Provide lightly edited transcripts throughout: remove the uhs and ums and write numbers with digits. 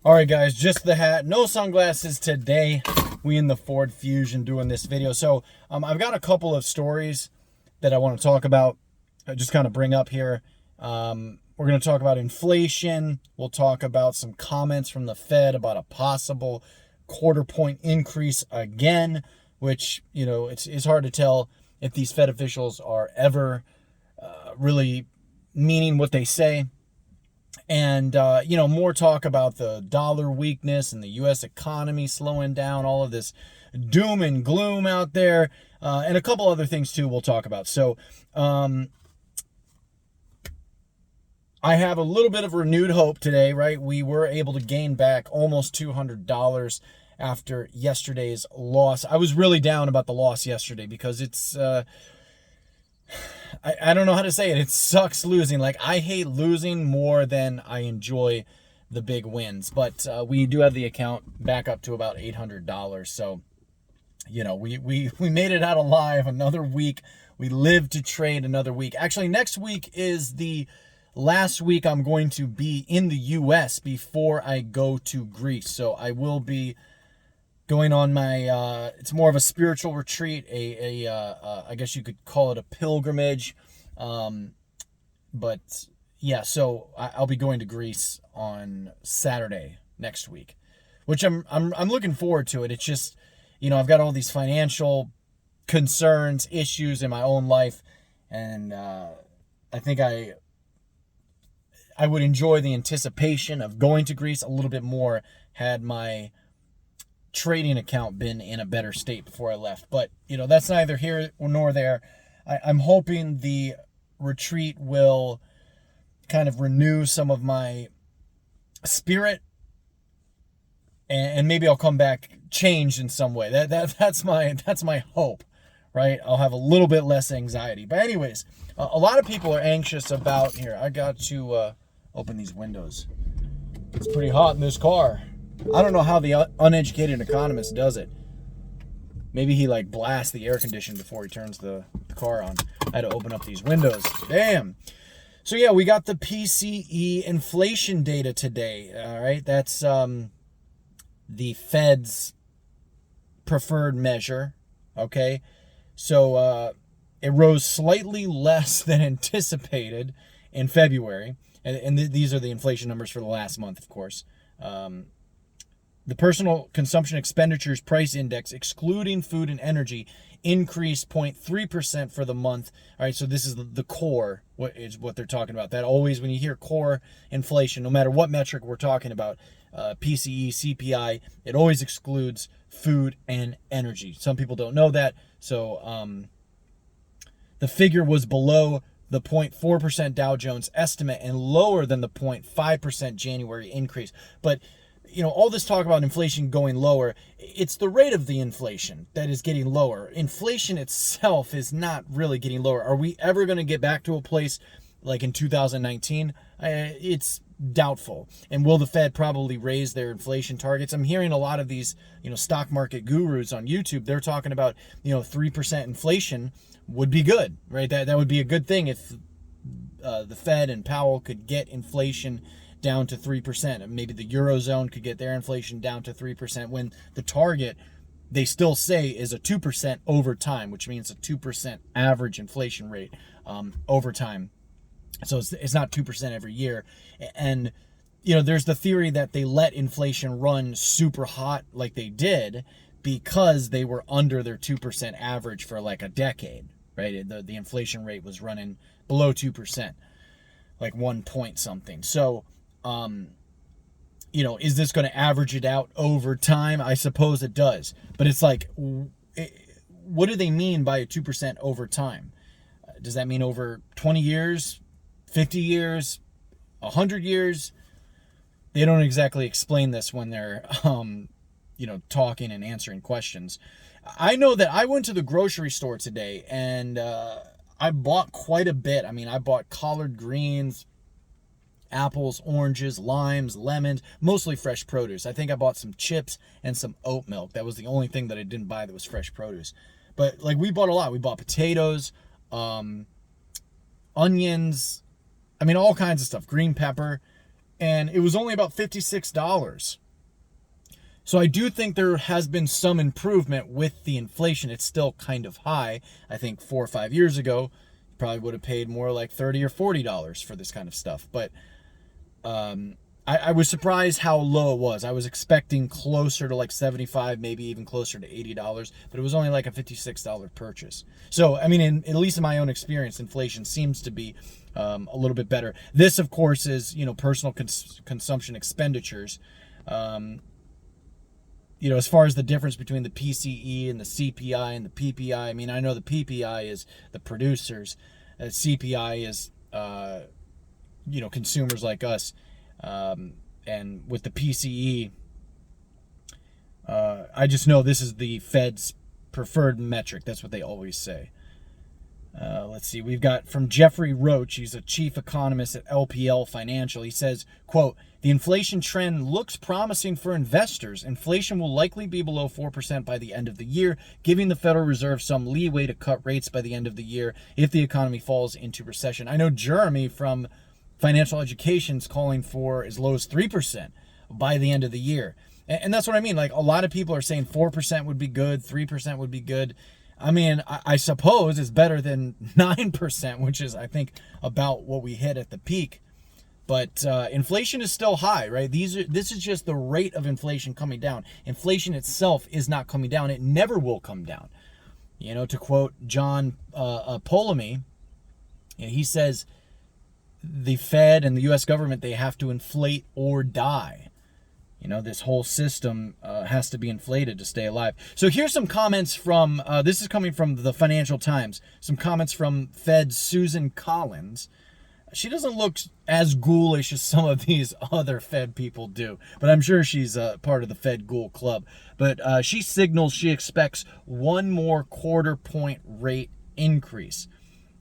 All right, guys, just the hat, no sunglasses today. We in the Ford Fusion doing this video. So I've got a couple of stories that I want to talk about. I just kind of bring up here. We're going to talk about inflation. We'll talk about some comments from the Fed about a possible quarter-point increase again, which, you know, it's hard to tell if these Fed officials are ever really meaning what they say. And, more talk about the dollar weakness and the U.S. economy slowing down, all of this doom and gloom out there, and a couple other things, too, we'll talk about. So I have a little bit of renewed hope today, right? We were able to gain back almost $200 after yesterday's loss. I was really down about the loss yesterday because it's... I don't know how to say it. It sucks losing. Like, I hate losing more than I enjoy the big wins. But we do have the account back up to about $800. So, you know, we made it out alive another week. We live to trade another week. Actually, next week is the last week I'm going to be in the U.S. before I go to Greece. So I will be going on my, it's more of a spiritual retreat, I guess you could call it a pilgrimage. But yeah, so I'll be going to Greece on Saturday next week, which I'm looking forward to it. It's just, you know, I've got all these financial concerns, issues in my own life. And, I think I would enjoy the anticipation of going to Greece a little bit more had my trading account been in a better state before I left. But, you know, that's neither here nor there. I'm hoping the retreat will kind of renew some of my spirit, and maybe I'll come back changed in some way. That's my hope, right? I'll have a little bit less anxiety. But anyways, a lot of people are anxious about, here, I got to open these windows. It's pretty hot in this car. I don't know how the uneducated economist does it. Maybe he like blasts the air conditioner before he turns the car on. I had to open up these windows. Damn. So yeah, we got the PCE inflation data today. All right, that's the Fed's preferred measure. Okay, so it rose slightly less than anticipated in February, and these are the inflation numbers for the last month, of course. The personal consumption expenditures price index, excluding food and energy, increased 0.3% for the month. All right, so this is the core, what they're talking about. That always, when you hear core inflation, no matter what metric we're talking about, PCE, CPI, it always excludes food and energy. Some people don't know that, so the figure was below the 0.4% Dow Jones estimate and lower than the 0.5% January increase. But you know, all this talk about inflation going lower, it's the rate of the inflation that is getting lower. Inflation itself is not really getting lower. Are we ever going to get back to a place like in 2019? It's doubtful. And will the Fed probably raise their inflation targets? I'm hearing a lot of these, you know, stock market gurus on YouTube. They're talking about, 3% inflation would be good, right? That would be a good thing if the Fed and Powell could get inflation down to 3%. Maybe the Eurozone could get their inflation down to 3% when the target, they still say, is a 2% over time, which means a 2% average inflation rate over time. So it's not 2% every year. And, there's the theory that they let inflation run super hot like they did because they were under their 2% average for like a decade, right? The inflation rate was running below 2%, like 1 point something. So, is this going to average it out over time? I suppose it does. But it's like, what do they mean by a 2% over time? Does that mean over 20 years, 50 years, 100 years? They don't exactly explain this when they're, talking and answering questions. I know that I went to the grocery store today and I bought quite a bit. I mean, I bought collard greens, apples, oranges, limes, lemons, mostly fresh produce. I think I bought some chips and some oat milk. That was the only thing that I didn't buy that was fresh produce. But like, we bought a lot. We bought potatoes, onions, I mean, all kinds of stuff, green pepper. and it was only about $56. So I do think there has been some improvement with the inflation. It's still kind of high. I think 4 or 5 years ago, you probably would have paid more like $30 or $40 for this kind of stuff. But I was surprised how low it was. I was expecting closer to like $75, maybe even closer to $80, but it was only like a $56 purchase. So, I mean, at least in my own experience, inflation seems to be a little bit better. This, of course, is, personal consumption expenditures. As far as the difference between the PCE and the CPI and the PPI, I mean, I know the PPI is the producers. CPI is, consumers like us. And with the PCE, I just know this is the Fed's preferred metric. That's what they always say. Let's see. We've got from Jeffrey Roach. He's a chief economist at LPL Financial. He says, quote, "The inflation trend looks promising for investors. Inflation will likely be below 4% by the end of the year, giving the Federal Reserve some leeway to cut rates by the end of the year if the economy falls into recession." I know Jeremy from Financial Education is calling for as low as 3% by the end of the year. And that's what I mean. Like, a lot of people are saying 4% would be good, 3% would be good. I mean, I suppose it's better than 9%, which is, I think, about what we hit at the peak. But inflation is still high, right? This is just the rate of inflation coming down. Inflation itself is not coming down. It never will come down. To quote John Polemy, he says, the Fed and the U.S. government, they have to inflate or die. This whole system has to be inflated to stay alive. So here's some comments from, this is coming from the Financial Times, some comments from Fed's Susan Collins. She doesn't look as ghoulish as some of these other Fed people do, but I'm sure she's part of the Fed Ghoul Club. But she signals she expects one more quarter-point rate increase.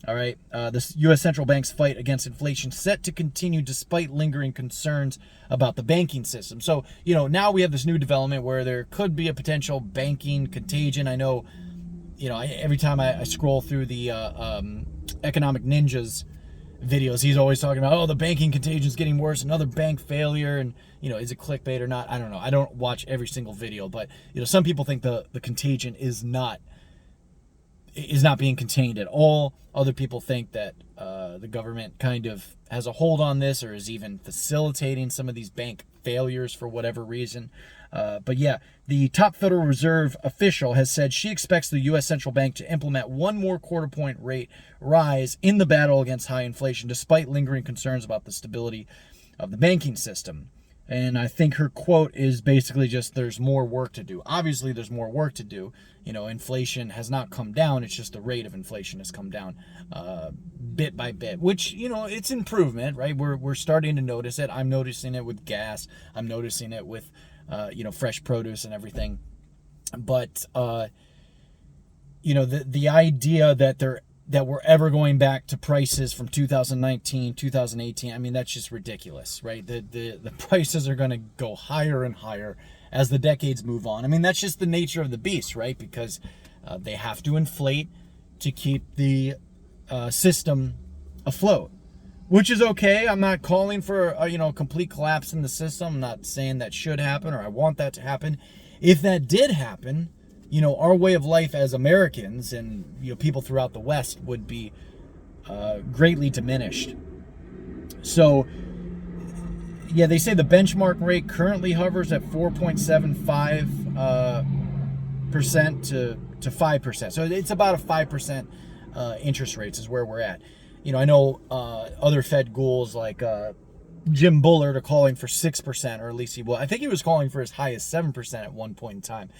All right, the U.S. Central Bank's fight against inflation set to continue despite lingering concerns about the banking system. So, now we have this new development where there could be a potential banking contagion. I know, every time I scroll through the Economic Ninjas videos, he's always talking about, the banking contagion is getting worse, another bank failure, and, is it clickbait or not? I don't know. I don't watch every single video, but, some people think the contagion is not being contained at all. Other people think that the government kind of has a hold on this or is even facilitating some of these bank failures for whatever reason. But yeah, the top Federal Reserve official has said she expects the U.S. Central Bank to implement one more quarter-point rate rise in the battle against high inflation, despite lingering concerns about the stability of the banking system. And I think her quote is basically just, there's more work to do. Obviously, there's more work to do. Inflation has not come down. It's just the rate of inflation has come down bit by bit, which, it's improvement, right? We're starting to notice it. I'm noticing it with gas. I'm noticing it with, fresh produce and everything. But, the idea that we're ever going back to prices from 2019, 2018, I mean, that's just ridiculous, right? The prices are going to go higher and higher as the decades move on. I mean, that's just the nature of the beast, right? Because they have to inflate to keep the system afloat, which is okay. I'm not calling for a complete collapse in the system. I'm not saying that should happen or I want that to happen. If that did happen, our way of life as Americans and, people throughout the West would be greatly diminished. So, yeah, they say the benchmark rate currently hovers at 4.75% to 5%. So it's about a 5% interest rates is where we're at. I know other Fed ghouls like Jim Bullard are calling for 6%, or at least I think he was calling for as high as 7% at one point in time.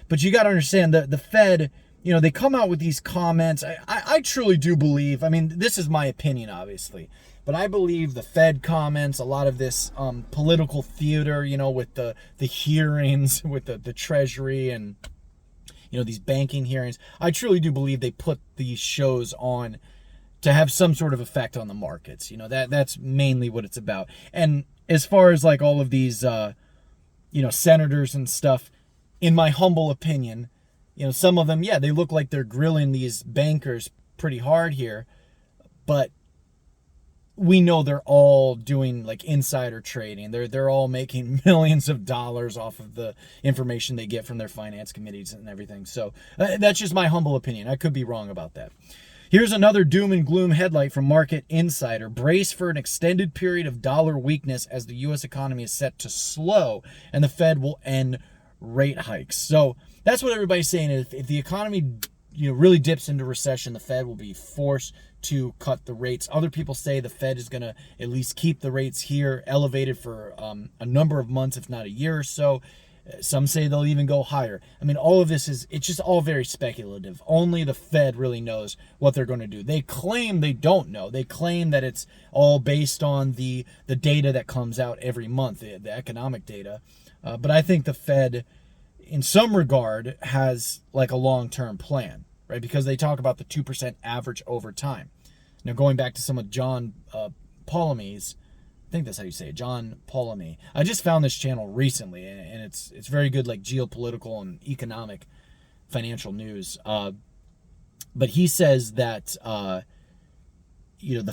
But you got to understand that the Fed, they come out with these comments. I truly do believe, I mean, this is my opinion, obviously, but I believe the Fed comments, a lot of this political theater, with the hearings with the Treasury and, these banking hearings. I truly do believe they put these shows on to have some sort of effect on the markets. That's mainly what it's about. And as far as like all of these, senators and stuff, in my humble opinion, some of them, yeah, they look like they're grilling these bankers pretty hard here. But, we know they're all doing like insider trading. They're all making millions of dollars off of the information they get from their finance committees and everything. So that's just my humble opinion. I could be wrong about that. Here's another doom and gloom headlight from Market Insider. Brace for an extended period of dollar weakness as the U.S. economy is set to slow and the Fed will end rate hikes. So that's what everybody's saying. If the economy really dips into recession, the Fed will be forced to cut the rates. Other people say the Fed is going to at least keep the rates here elevated for a number of months, if not a year or so. Some say they'll even go higher. I mean, all of this it's just all very speculative. Only the Fed really knows what they're going to do. They claim they don't know. They claim that it's all based on the data that comes out every month, the economic data. But I think the Fed, in some regard, has like a long-term plan, right? Because they talk about the 2% average over time. Now, going back to some of John Paulomy's, I think that's how you say it, John Paulomy. I just found this channel recently, and it's very good, like geopolitical and economic financial news. But he says that the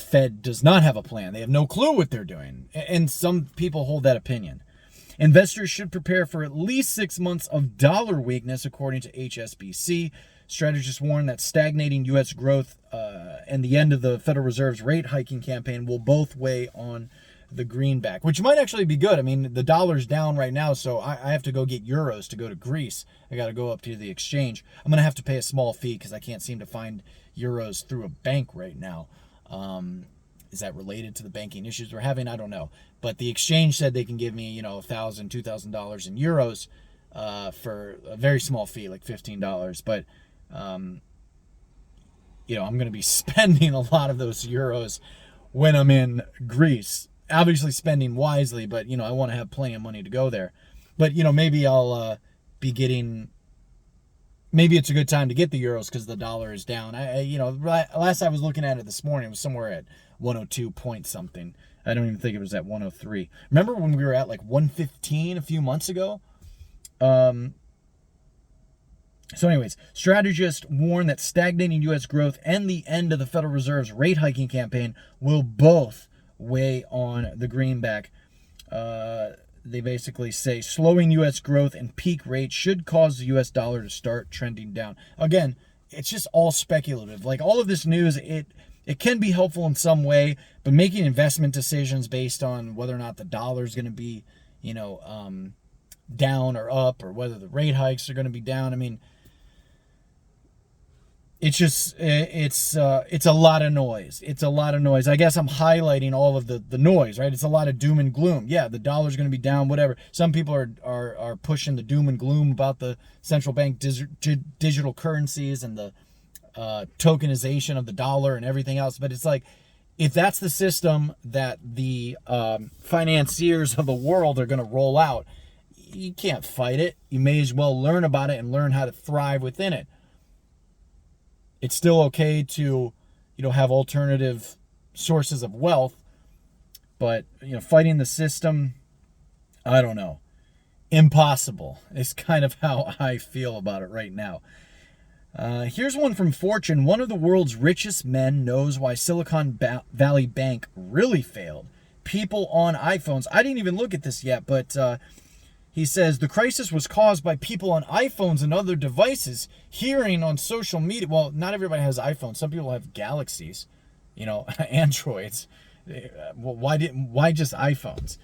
Fed does not have a plan. They have no clue what they're doing, and some people hold that opinion. Investors should prepare for at least 6 months of dollar weakness, according to HSBC. Strategists warn that stagnating U.S. growth and the end of the Federal Reserve's rate hiking campaign will both weigh on the greenback, which might actually be good. I mean, the dollar's down right now, so I have to go get euros to go to Greece. I got to go up to the exchange. I'm going to have to pay a small fee because I can't seem to find euros through a bank right now. Is that related to the banking issues we're having? I don't know. But the exchange said they can give me, $1,000, $2,000 in euros for a very small fee, like $15. But, I'm going to be spending a lot of those euros when I'm in Greece. Obviously spending wisely, but, I want to have plenty of money to go there. But, maybe I'll be getting... Maybe it's a good time to get the euros because the dollar is down. Last I was looking at it this morning, it was somewhere at 102 point something. I don't even think it was at 103. Remember when we were at like 115 a few months ago? So anyways, strategists warn that stagnating U.S. growth and the end of the Federal Reserve's rate hiking campaign will both weigh on the greenback. They basically say slowing U.S. growth and peak rates should cause the U.S. dollar to start trending down. Again, it's just all speculative. Like all of this news, it can be helpful in some way, but making investment decisions based on whether or not the dollar is going to be, down or up, or whether the rate hikes are going to be down. I mean, it's just, it's a lot of noise. It's a lot of noise. I guess I'm highlighting all of the noise, right? It's a lot of doom and gloom. Yeah, the dollar's going to be down, whatever. Some people are pushing the doom and gloom about the central bank digital currencies and the tokenization of the dollar and everything else. But it's like, if that's the system that the financiers of the world are going to roll out, you can't fight it. You may as well learn about it and learn how to thrive within it. It's still okay to, have alternative sources of wealth, but, fighting the system, I don't know. Impossible. It's kind of how I feel about it right now. Here's one from Fortune. One of the world's richest men knows why Silicon Valley Bank really failed. People on iPhones. I didn't even look at this yet, but he says the crisis was caused by people on iPhones and other devices hearing on social media. Well, not everybody has iPhones. Some people have Galaxies, Androids. Why just iPhones?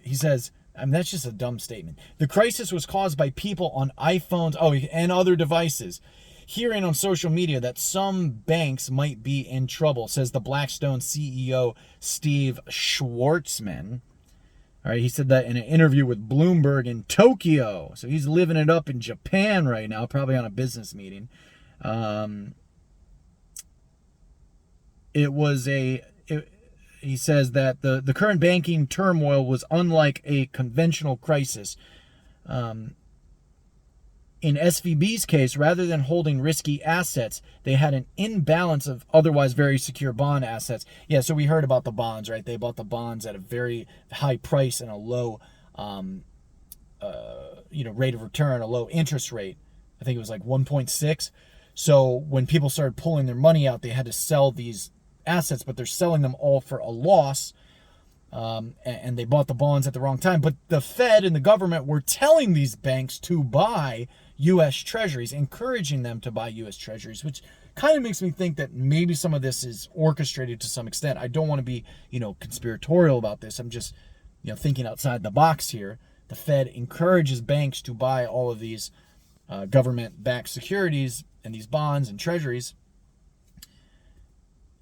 He says, that's just a dumb statement. The crisis was caused by people on iPhones, and other devices hearing on social media that some banks might be in trouble, says the Blackstone CEO Steve Schwartzman. All right, he said that in an interview with Bloomberg in Tokyo. So he's living it up in Japan right now, probably on a business meeting. He says that the current banking turmoil was unlike a conventional crisis. In SVB's case, rather than holding risky assets, they had an imbalance of otherwise very secure bond assets. Yeah, so we heard about the bonds, right? They bought the bonds at a very high price and a low, rate of return, a low interest rate. I think it was like 1.6. So when people started pulling their money out, they had to sell these assets, but they're selling them all for a loss. And they bought the bonds at the wrong time. But the Fed and the government were telling these banks to buy U.S. Treasuries, encouraging them to buy U.S. Treasuries, which kind of makes me think that maybe some of this is orchestrated to some extent. I don't want to be, conspiratorial about this. I'm just, thinking outside the box here. The Fed encourages banks to buy all of these government-backed securities and these bonds and treasuries.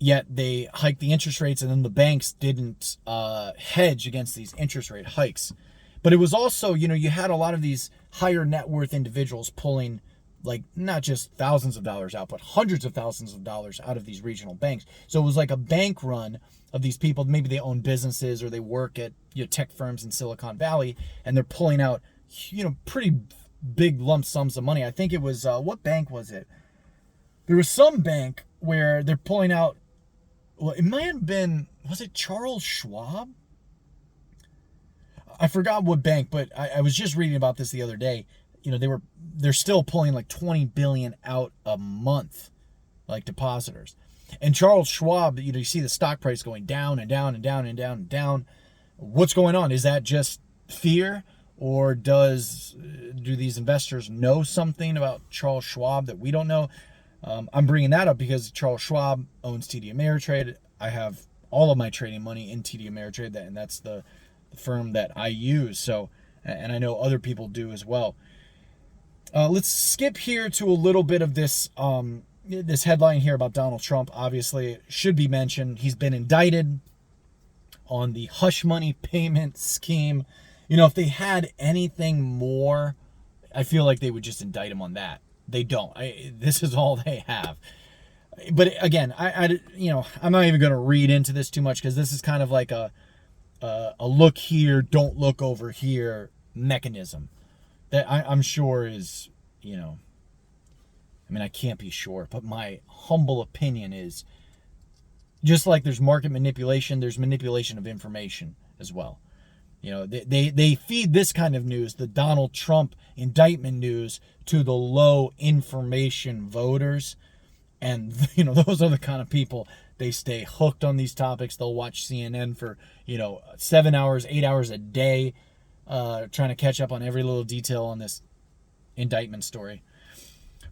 Yet they hiked the interest rates, and then the banks didn't hedge against these interest rate hikes. But it was also, you had a lot of these higher net worth individuals pulling, like, not just thousands of dollars out, but hundreds of thousands of dollars out of these regional banks. So it was like a bank run of these people. Maybe they own businesses or they work at tech firms in Silicon Valley, and they're pulling out, pretty big lump sums of money. I think it was, what bank was it? There was some bank where they're pulling out, well, it might have been, was it Charles Schwab? I forgot what bank, but I was just reading about this the other day. They're still pulling like 20 billion out a month, like depositors. And Charles Schwab, you see the stock price going down and down and down and down and down. What's going on? Is that just fear, or do these investors know something about Charles Schwab that we don't know? I'm bringing that up because Charles Schwab owns TD Ameritrade. I have all of my trading money in TD Ameritrade, and that's the firm that I use. So, and I know other people do as well. Let's skip here to a little bit of this this headline here about Donald Trump. Obviously, it should be mentioned. He's been indicted on the hush money payment scheme. If they had anything more, I feel like they would just indict him on that. They don't. This is all they have. But again, I'm not even going to read into this too much, because this is kind of like a look here, don't look over here mechanism that I'm sure is, I can't be sure, but my humble opinion is, just like there's market manipulation, there's manipulation of information as well. They feed this kind of news, the Donald Trump indictment news, to the low information voters. And, those are the kind of people, they stay hooked on these topics. They'll watch CNN for, 7 hours, 8 hours a day, trying to catch up on every little detail on this indictment story.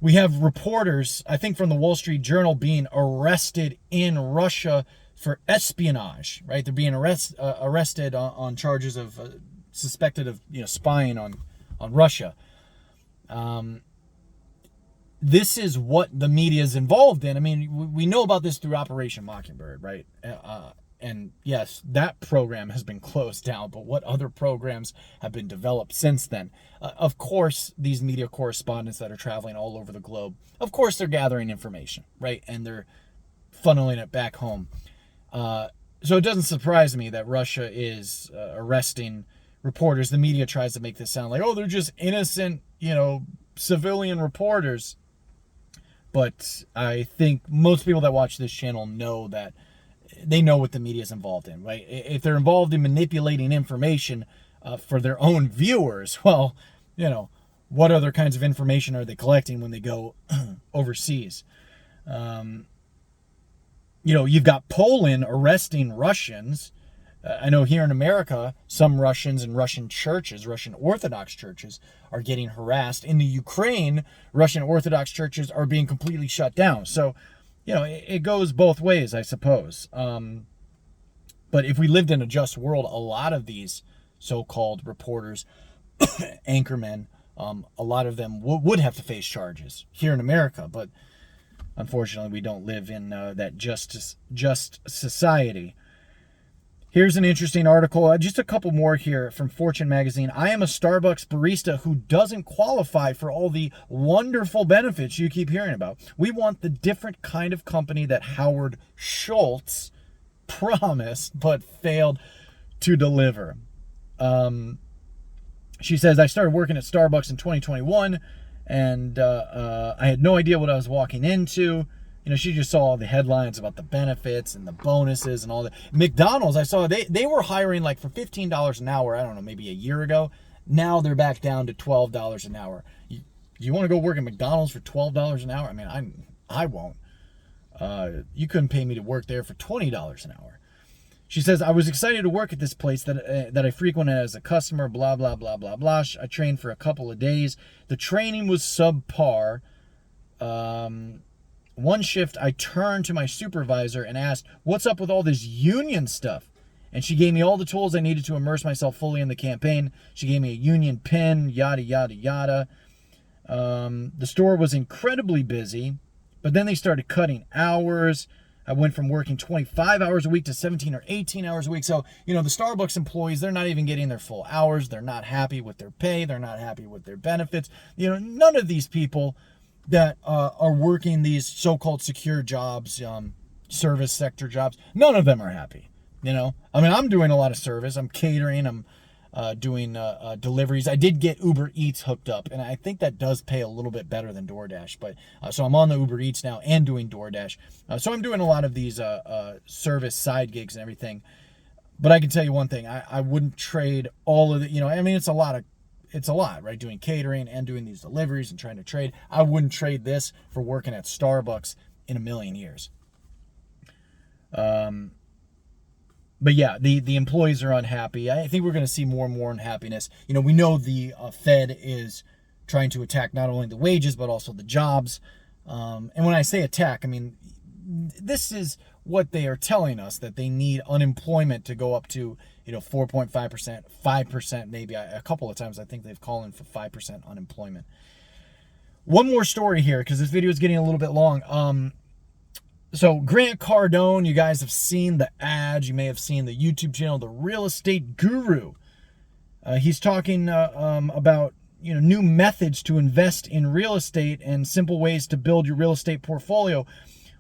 We have reporters, I think from the Wall Street Journal, being arrested in Russia for espionage, right? They're being arrested on charges of suspected of spying on Russia. This is what the media is involved in. We know about this through Operation Mockingbird, right? And yes, that program has been closed down, but what other programs have been developed since then? Of course, these media correspondents that are traveling all over the globe, of course they're gathering information, right? And they're funneling it back home. So it doesn't surprise me that Russia is arresting reporters. The media tries to make this sound like, oh, they're just innocent, civilian reporters. But I think most people that watch this channel know that they know what the media is involved in, right? If they're involved in manipulating information for their own viewers, well, what other kinds of information are they collecting when they go overseas? You've got Poland arresting Russians. I know here in America, some Russians and Russian churches, Russian Orthodox churches, are getting harassed. In the Ukraine, Russian Orthodox churches are being completely shut down. So, it goes both ways, I suppose. But if we lived in a just world, a lot of these so-called reporters, anchormen, a lot of them would have to face charges here in America. But unfortunately, we don't live in that just society. Here's an interesting article, just a couple more here from Fortune magazine. I am a Starbucks barista who doesn't qualify for all the wonderful benefits you keep hearing about. We want the different kind of company that Howard Schultz promised but failed to deliver. She says, I started working at Starbucks in 2021, and I had no idea what I was walking into. She just saw all the headlines about the benefits and the bonuses and all that. McDonald's, I saw they were hiring like for $15 an hour, I don't know, maybe a year ago. Now they're back down to $12 an hour. You want to go work at McDonald's for $12 an hour? I won't. You couldn't pay me to work there for $20 an hour. She says, I was excited to work at this place that I frequented as a customer, blah, blah, blah, blah, blah. I trained for a couple of days. The training was subpar. One shift, I turned to my supervisor and asked, what's up with all this union stuff? And she gave me all the tools I needed to immerse myself fully in the campaign. She gave me a union pin, yada, yada, yada. The store was incredibly busy, but then they started cutting hours. I went from working 25 hours a week to 17 or 18 hours a week. So, the Starbucks employees, they're not even getting their full hours. They're not happy with their pay. They're not happy with their benefits. None of these people that are working these so-called secure jobs, service sector jobs, none of them are happy. I'm doing a lot of service. I'm catering. I'm doing deliveries. I did get Uber Eats hooked up, and I think that does pay a little bit better than DoorDash. But so I'm on the Uber Eats now and doing DoorDash. So I'm doing a lot of these service side gigs and everything. But I can tell you one thing: I wouldn't trade all of the. It's a lot, right? Doing catering and doing these deliveries and trying to trade. I wouldn't trade this for working at Starbucks in a million years. But yeah, the employees are unhappy. I think we're going to see more and more unhappiness. We know the Fed is trying to attack not only the wages, but also the jobs. And when I say attack, this is what they are telling us, that they need unemployment to go up to, 4.5%, 5%, maybe. A couple of times I think they've called in for 5% unemployment. One more story here, because this video is getting a little bit long. So Grant Cardone, you guys have seen the ads. You may have seen the YouTube channel, The Real Estate Guru. He's talking about new methods to invest in real estate and simple ways to build your real estate portfolio.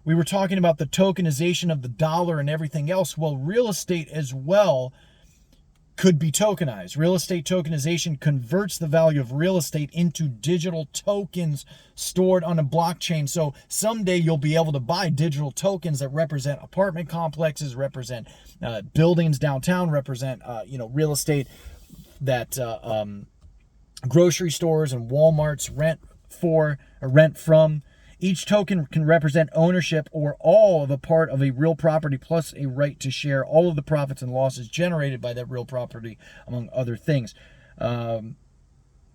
We were talking about the tokenization of the dollar and everything else. Well, real estate as well could be tokenized. Real estate tokenization converts the value of real estate into digital tokens stored on a blockchain. So someday you'll be able to buy digital tokens that represent apartment complexes, represent buildings downtown, represent real estate that grocery stores and Walmarts rent for or rent from. Each token can represent ownership or all of a part of a real property, plus a right to share all of the profits and losses generated by that real property, among other things. So,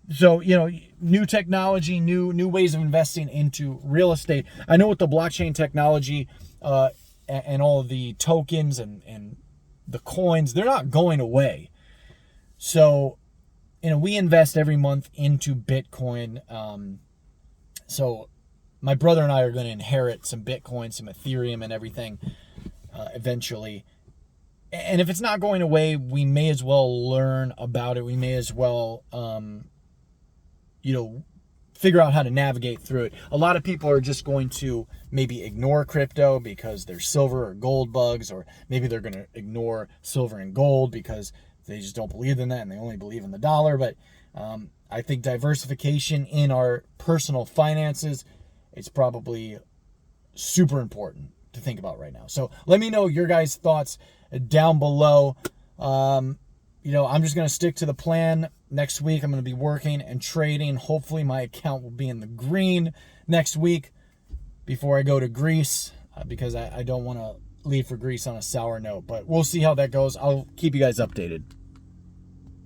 new technology, new ways of investing into real estate. I know with the blockchain technology and all of the tokens and the coins, they're not going away. So, we invest every month into Bitcoin. So my brother and I are going to inherit some Bitcoin, some Ethereum and everything eventually. And if it's not going away, we may as well learn about it. We may as well, figure out how to navigate through it. A lot of people are just going to maybe ignore crypto because they're silver or gold bugs, or maybe they're going to ignore silver and gold because they just don't believe in that and they only believe in the dollar. But I think diversification in our personal finances, it's probably super important to think about right now. So let me know your guys' thoughts down below. I'm just going to stick to the plan. Next week, I'm going to be working and trading. Hopefully my account will be in the green next week before I go to Greece, because I don't want to leave for Greece on a sour note. But we'll see how that goes. I'll keep you guys updated.